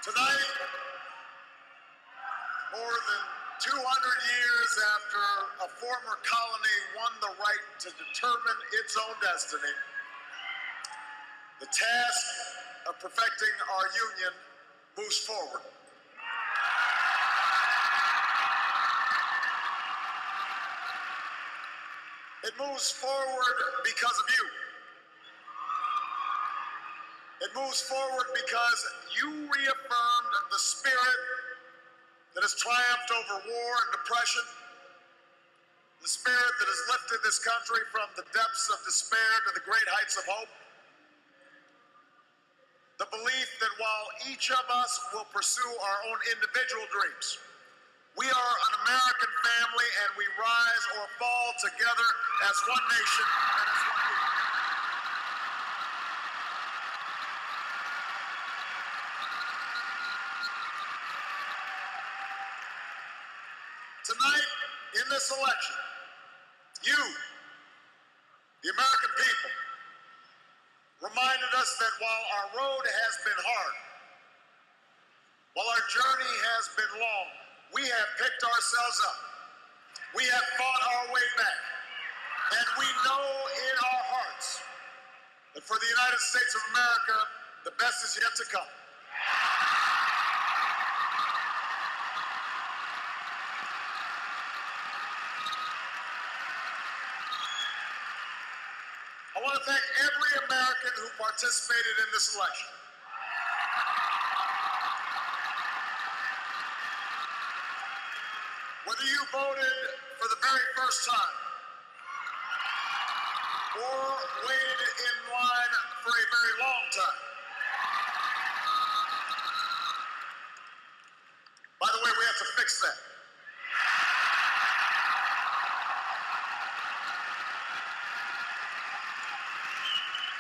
Tonight, more than 200 years after a former colony won the right to determine its own destiny, the task of perfecting our union moves forward. It moves forward because of you. It moves forward because you reaffirmed the spirit that has triumphed over war and depression, the spirit that has lifted this country from the depths of despair to the great heights of hope, the belief that while each of us will pursue our own individual dreams, we are an American family and we rise or fall together as one nation and as one people. Tonight, in this election, you, the American people, reminded us that while our road has been hard, while our journey has been long, we have picked ourselves up. We have fought our way back. And we know in our hearts that for the United States of America, the best is yet to come. I want to thank every American who participated in this election. Whether you voted for the very first time or waited in line for a very long time. By the way, we have to fix that.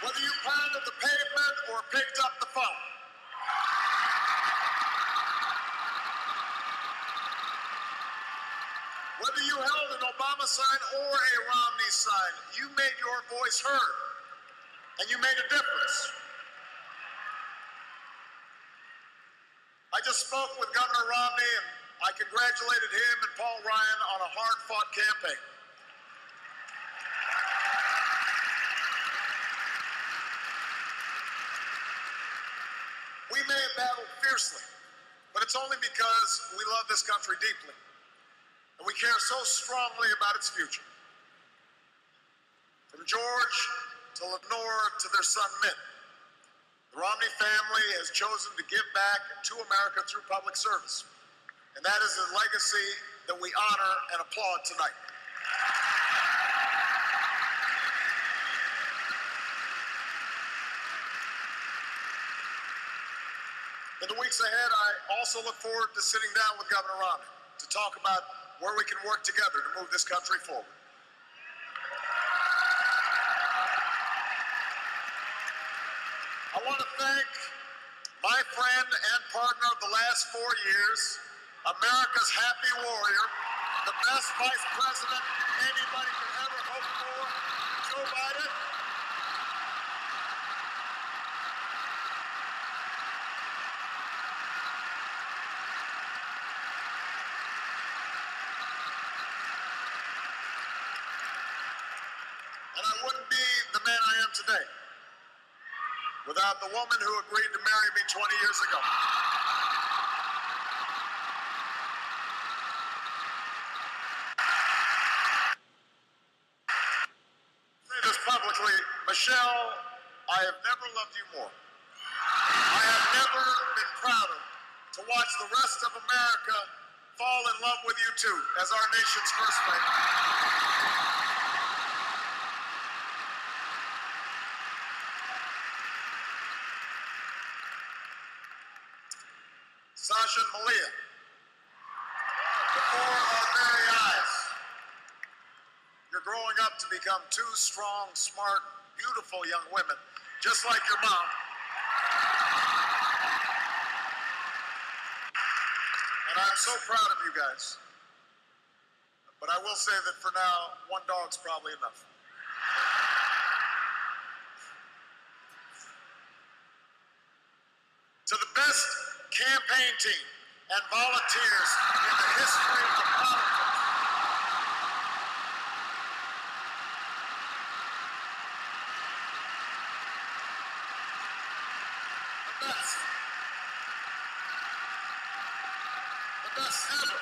Whether you pounded the pavement or picked up the phone. Whether you held an Obama sign or a Romney sign, you made your voice heard, and you made a difference. I just spoke with Governor Romney, and I congratulated him and Paul Ryan on a hard-fought campaign. We may have battled fiercely, but it's only because we love this country deeply. And we care so strongly about its future. From George to Lenore to their son Mitt, the Romney family has chosen to give back to America through public service. And that is a legacy that we honor and applaud tonight. In the weeks ahead, I also look forward to sitting down with Governor Romney to talk about where we can work together to move this country forward. I want to thank my friend and partner of the last 4 years, America's happy warrior, the best vice president anybody could ever hope for, Joe Biden. And I wouldn't be the man I am today without the woman who agreed to marry me 20 years ago. I say this publicly, Michelle, I have never loved you more. I have never been prouder to watch the rest of America fall in love with you too, as our nation's first lady. Sasha and Malia, before our very eyes, you're growing up to become two strong, smart, beautiful young women, just like your mom. And I'm so proud of you guys. But I will say that for now, one dog's probably enough. To the best campaign team and volunteers in the history of politics. The best ever.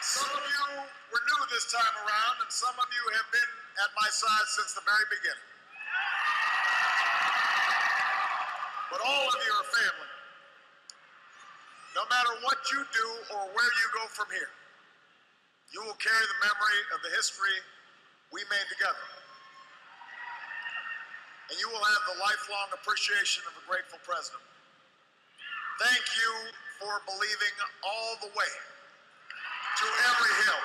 Some of you were new this time around, and some of you have been at my side since the very beginning. But all of you are family. No matter what you do or where you go from here, you will carry the memory of the history we made together. And you will have the lifelong appreciation of a grateful president. Thank you for believing all the way to every hill,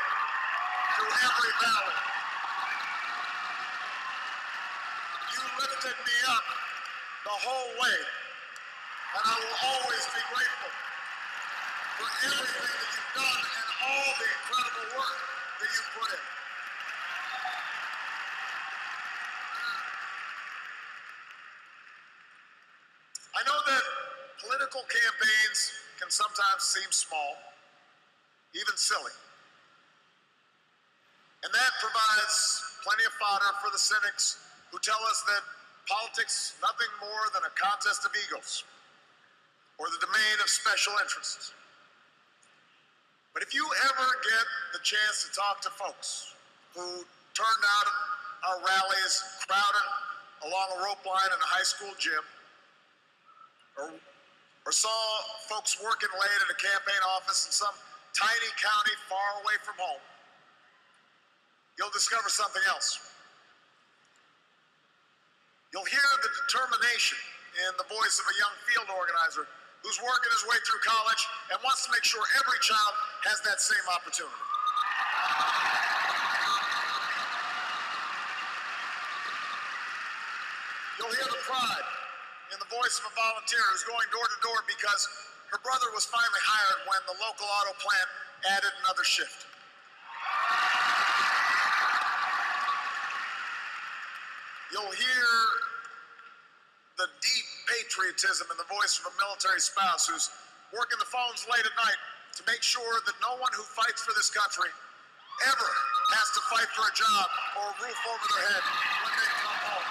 to every valley. You lifted me up the whole way, and I will always be grateful for everything that you've done and all the incredible work that you put in. I know that political campaigns can sometimes seem small, even silly. And that provides plenty of fodder for the cynics who tell us that politics is nothing more than a contest of egos or the domain of special interests. But if you ever get the chance to talk to folks who turned out at our rallies, crowded along a rope line in a high school gym, or saw folks working late at a campaign office in some tiny county far away from home, you'll discover something else. You'll hear the determination in the voice of a young field organizer who's working his way through college and wants to make sure every child has that same opportunity. You'll hear the pride in the voice of a volunteer who's going door to door because her brother was finally hired when the local auto plant added another shift. You'll hear the deep patriotism in the voice of a military spouse who's working the phones late at night to make sure that no one who fights for this country ever has to fight for a job or a roof over their head when they come home.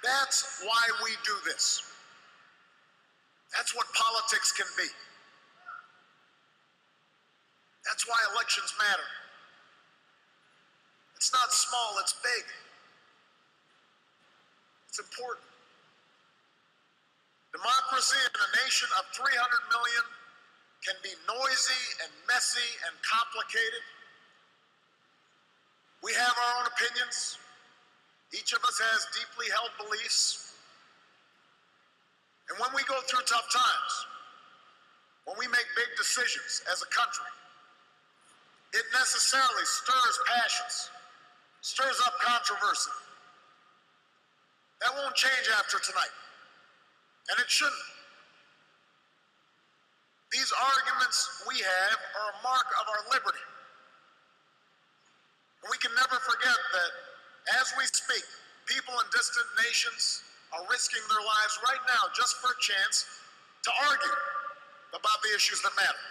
That's why we do this. That's what politics can be. That's why elections matter. It's not small, it's big. It's important. Democracy in a nation of 300 million can be noisy and messy and complicated. We have our own opinions. Each of us has deeply held beliefs. And when we go through tough times, when we make big decisions as a country, it necessarily stirs passions, stirs up controversy. That won't change after tonight, and it shouldn't. These arguments we have are a mark of our liberty. And we can never forget that as we speak, people in distant nations are risking their lives right now just for a chance to argue about the issues that matter.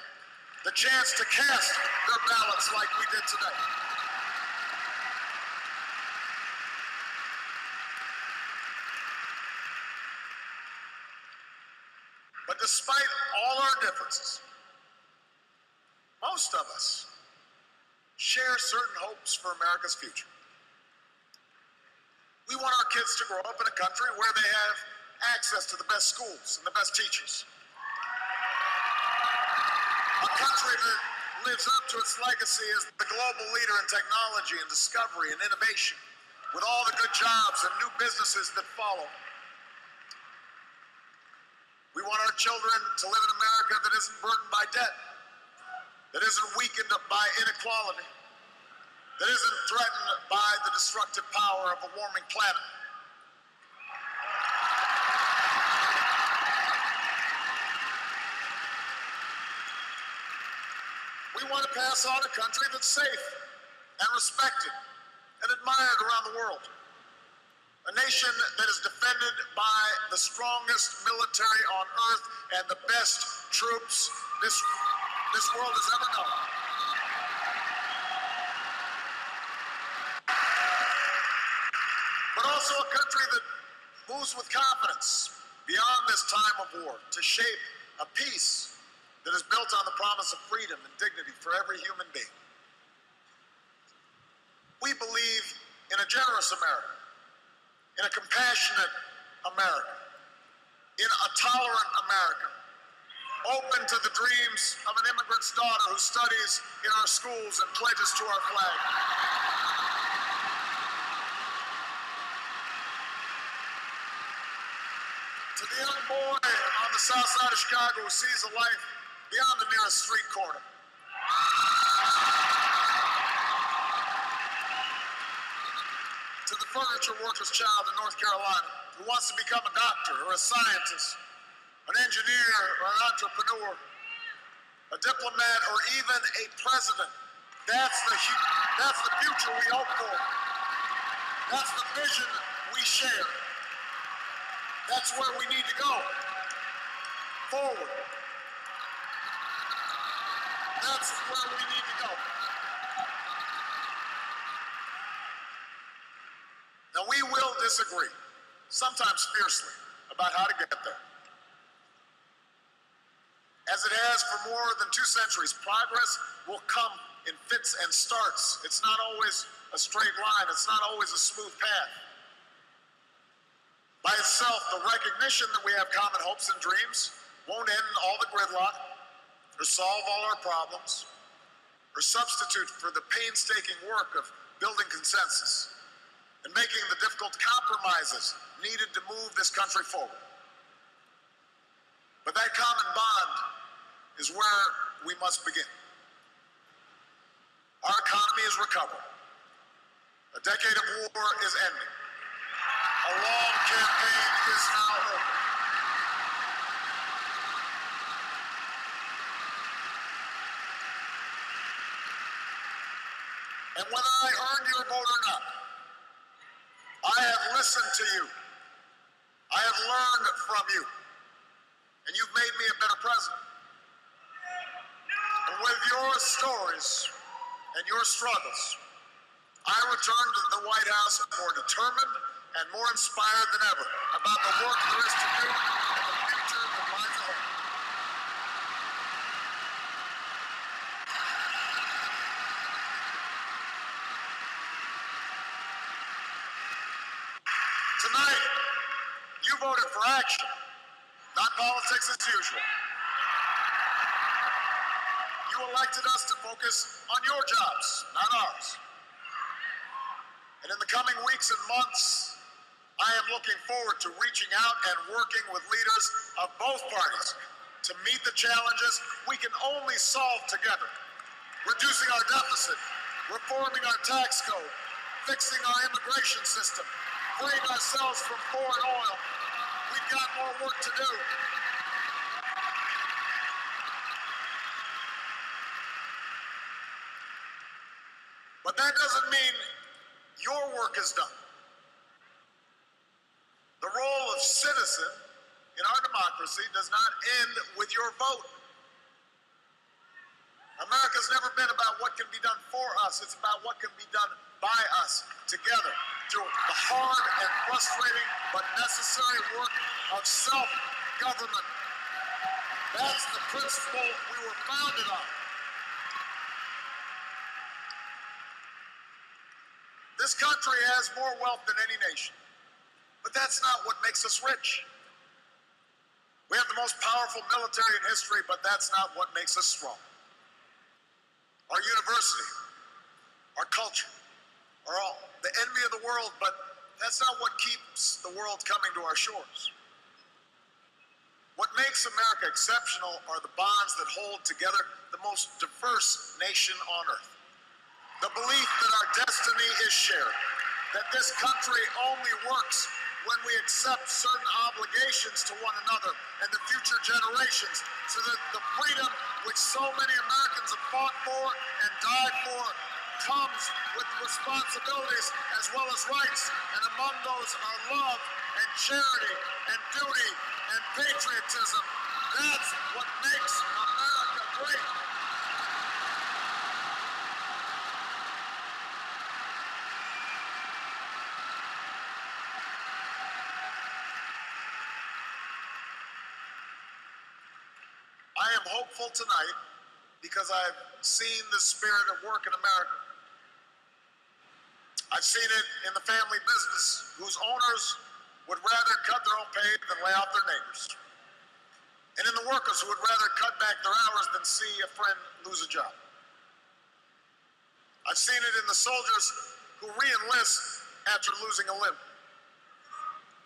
The chance to cast their ballots like we did today. But despite all our differences, most of us share certain hopes for America's future. We want our kids to grow up in a country where they have access to the best schools and the best teachers. A country that lives up to its legacy as the global leader in technology and discovery and innovation, with all the good jobs and new businesses that follow. We want our children to live in America that isn't burdened by debt, that isn't weakened by inequality, that isn't threatened by the destructive power of a warming planet. We want to pass on a country that's safe and respected and admired around the world. A nation that is defended by the strongest military on earth and the best troops this world has ever known. But also a country that moves with confidence beyond this time of war to shape a peace that is built on the promise of freedom and dignity for every human being. We believe in a generous America, in a compassionate America, in a tolerant America, open to the dreams of an immigrant's daughter who studies in our schools and pledges to our flag. To the young boy on the south side of Chicago who sees a life beyond the nearest street corner. To the furniture worker's child in North Carolina who wants to become a doctor or a scientist, an engineer or an entrepreneur, a diplomat or even a president. That's the future we hope for. That's the vision we share. That's where we need to go. Forward. That's where we need to go. Now, we will disagree, sometimes fiercely, about how to get there. As it has for more than 2 centuries, progress will come in fits and starts. It's not always a straight line. It's not always a smooth path. By itself, the recognition that we have common hopes and dreams won't end all the gridlock or solve all our problems or substitute for the painstaking work of building consensus and making the difficult compromises needed to move this country forward. But that common bond is where we must begin. Our economy is recovering. A decade of war is ending. A long campaign is now over. And whether I earned your vote or not, I have listened to you. I have learned from you. And you've made me a better president. And with your stories and your struggles, I return to the White House more determined and more inspired than ever about the work there is to do and the future that lies ahead. Tonight, you voted for action, not politics as usual. You elected us to focus on your jobs, not ours. And in the coming weeks and months, I am looking forward to reaching out and working with leaders of both parties to meet the challenges we can only solve together. Reducing our deficit, reforming our tax code, fixing our immigration system, freeing ourselves from foreign oil. We've got more work to do. But that doesn't mean your work is done. The role of citizen in our democracy does not end with your vote. America's never been about what can be done for us. It's about what can be done by us together through the hard and frustrating but necessary work of self-government. That's the principle we were founded on. This country has more wealth than any nation, but that's not what makes us rich. We have the most powerful military in history, but that's not what makes us strong. Our university, our culture, are all the envy of the world, but that's not what keeps the world coming to our shores. What makes America exceptional are the bonds that hold together the most diverse nation on earth. The belief that our destiny is shared, that this country only works when we accept certain obligations to one another and the future generations, so that the freedom which so many Americans have fought fought for and died for comes with responsibilities as well as rights, and among those are love and charity and duty and patriotism. That's what makes America great. I am hopeful tonight because I've seen the spirit at work in America. I've seen it in the family business whose owners would rather cut their own pay than lay off their neighbors. And in the workers who would rather cut back their hours than see a friend lose a job. I've seen it in the soldiers who re-enlist after losing a limb.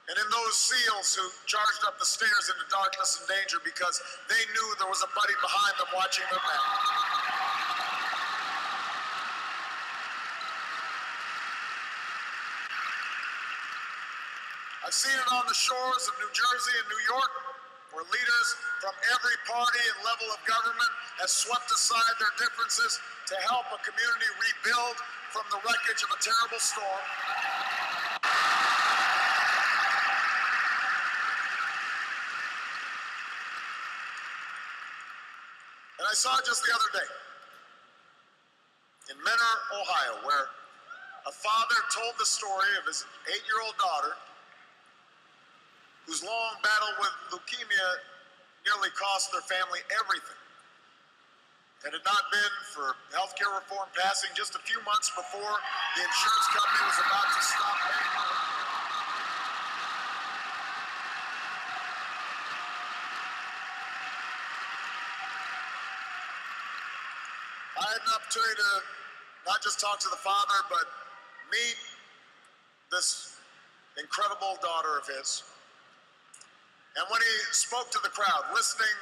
And in those SEALs who charged up the stairs into darkness and danger because they knew there was a buddy behind them watching their back. I've seen it on the shores of New Jersey and New York, where leaders from every party and level of government have swept aside their differences to help a community rebuild from the wreckage of a terrible storm. And I saw just the other day in Mentor, Ohio, where a father told the story of his 8-year-old daughter whose long battle with leukemia nearly cost their family everything. Had it not been for healthcare reform passing just a few months before the insurance company was about to stop paying her. I had an opportunity to not just talk to the father, but meet this incredible daughter of his. And when he spoke to the crowd, listening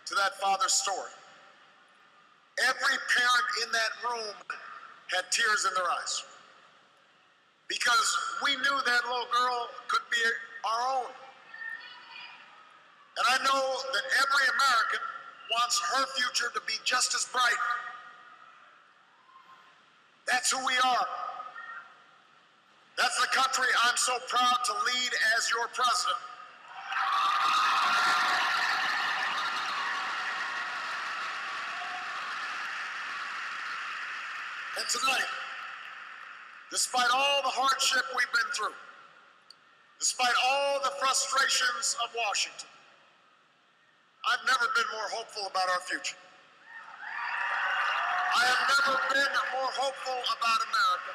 to that father's story, every parent in that room had tears in their eyes. Because we knew that little girl could be our own. And I know that every American wants her future to be just as bright. That's who we are. That's the country I'm so proud to lead as your president. And tonight, despite all the hardship we've been through, despite all the frustrations of Washington, I've never been more hopeful about our future. I have never been more hopeful about America.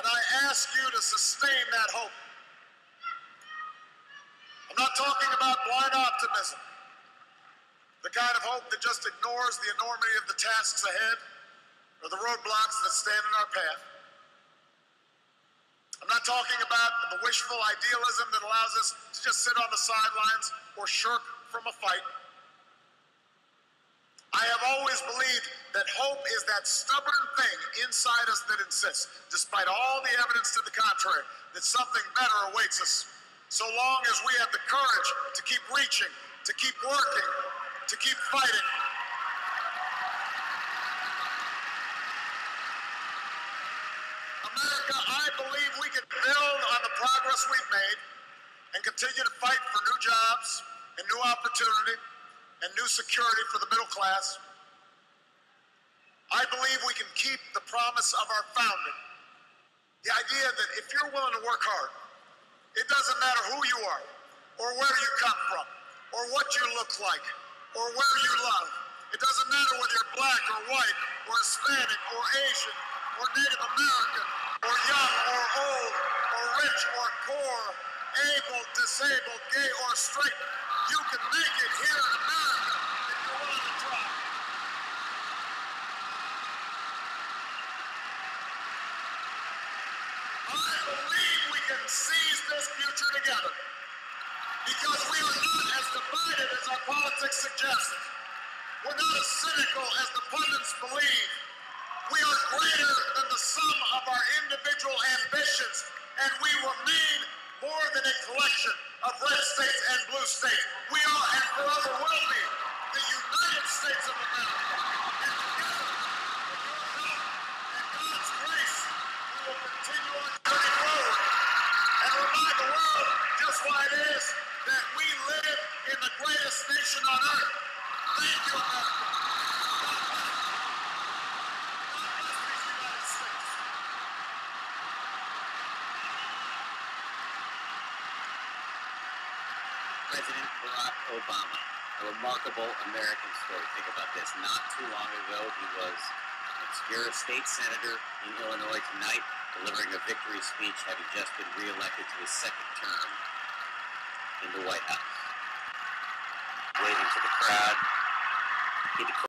And I ask you to sustain that hope. I'm not talking about blind optimism, the kind of hope that just ignores the enormity of the tasks ahead or the roadblocks that stand in our path. I'm not talking about the wishful idealism that allows us to just sit on the sidelines or shirk from a fight. I have always believed that hope is that stubborn thing inside us that insists, despite all the evidence to the contrary, that something better awaits us, so long as we have the courage to keep reaching, to keep working, to keep fighting. America, I believe we can build on the progress we've made and continue to fight for new jobs and new opportunity and new security for the middle class. I believe we can keep the promise of our founding. The idea that if you're willing to work hard, it doesn't matter who you are, or where you come from, or what you look like, or where you love. It doesn't matter whether you're black or white, or Hispanic, or Asian, or Native American, or young or old, or rich or poor, able, disabled, gay or straight. You can make it here in America if you're willing to try. I believe we can seize this future together because we are not as divided as our politics suggests. We're not as cynical as the pundits believe. We are greater than the sum of our individual ambitions, and we remain more than a collection of red states and blue states. We are and forever will be the United States of America. And on earth. Thank you, America. God bless these United States. President Barack Obama, a remarkable American story. Think about this. Not too long ago, he was an obscure state senator in Illinois. Tonight, delivering a victory speech, having just been reelected to his second term in the White House. Waving to the crowd, he declared